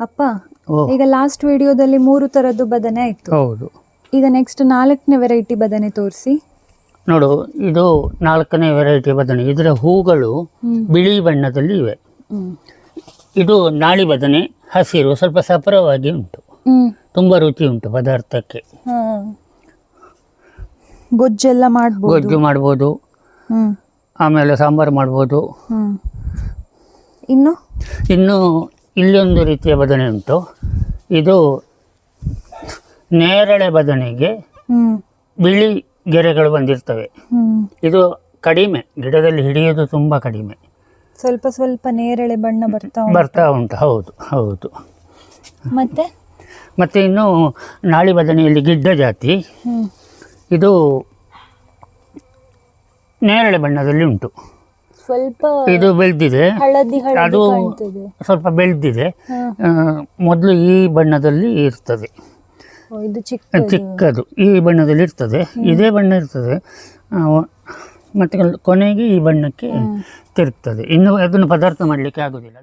ಅಪ್ಪ, ಈಗ ಲಾಸ್ಟ್ ವಿಡಿಯೋದಲ್ಲಿ 3 ತರದ್ದು ಬದನೆ ಆಯ್ತು. ಹೌದು. ಈಗ ನೆಕ್ಸ್ಟ್ 4ನೇ ವೆರೈಟಿ ಬದನೆ ತೋರಿಸಿ. ನೋಡು, ಇದು 4ನೇ ವೆರೈಟಿ ಬದನೆ. ಇದರ ಹೂಗಳು ಬಿಳಿ ಬಣ್ಣದಲ್ಲಿ ಇವೆ. ಇದು ನಾಳಿ ಬದನೆ, ಹಸಿರು, ಸ್ವಲ್ಪ ಸಪರವಾಗಿ ಉಂಟು, ತುಂಬ ರುಚಿ ಉಂಟು ಪದಾರ್ಥಕ್ಕೆ. ಗೊಜ್ಜೆಲ್ಲ ಮಾಡ್ಬೋದು, ಗೊಜ್ಜು ಮಾಡ್ಬೋದು, ಆಮೇಲೆ ಸಾಂಬಾರು ಮಾಡ್ಬೋದು. ಇನ್ನು ಇಲ್ಲೊಂದು ರೀತಿಯ ಬದನೆ ಉಂಟು. ಇದು ನೇರಳೆ ಬದನೆಗೆ ಬಿಳಿ ಗೆರೆಗಳು ಬಂದಿರ್ತವೆ. ಇದು ಕಡಿಮೆ, ಗಿಡದಲ್ಲಿ ಹಿಡಿಯೋದು ತುಂಬ ಕಡಿಮೆ, ಸ್ವಲ್ಪ ಸ್ವಲ್ಪ ನೇರಳೆ ಬಣ್ಣ ಬರ್ತಾ ಉಂಟು. ಹೌದು ಹೌದು. ಮತ್ತೆ ಇನ್ನು ನಾಳಿ ಬದನೆಯಲ್ಲಿ ಗಿಡ್ಡ ಜಾತಿ, ಇದು ನೇರಳೆ ಬಣ್ಣದಲ್ಲಿ ಉಂಟು. ಸ್ವಲ್ಪ ಇದು ಬೆಳೆದಿದೆ, ಅದು ಸ್ವಲ್ಪ ಬೆಳೆದಿದೆ. ಮೊದಲು ಈ ಬಣ್ಣದಲ್ಲಿ ಇರ್ತದೆ, ಚಿಕ್ಕದು ಈ ಬಣ್ಣದಲ್ಲಿ ಇರ್ತದೆ, ಇದೇ ಬಣ್ಣ ಇರ್ತದೆ. ಮತ್ತು ಕೊನೆಗೆ ಈ ಬಣ್ಣಕ್ಕೆ ತಿರುಗ್ತದೆ. ಇನ್ನು ಅದನ್ನು ಪದಾರ್ಥ ಮಾಡಲಿಕ್ಕೆ ಆಗೋದಿಲ್ಲ.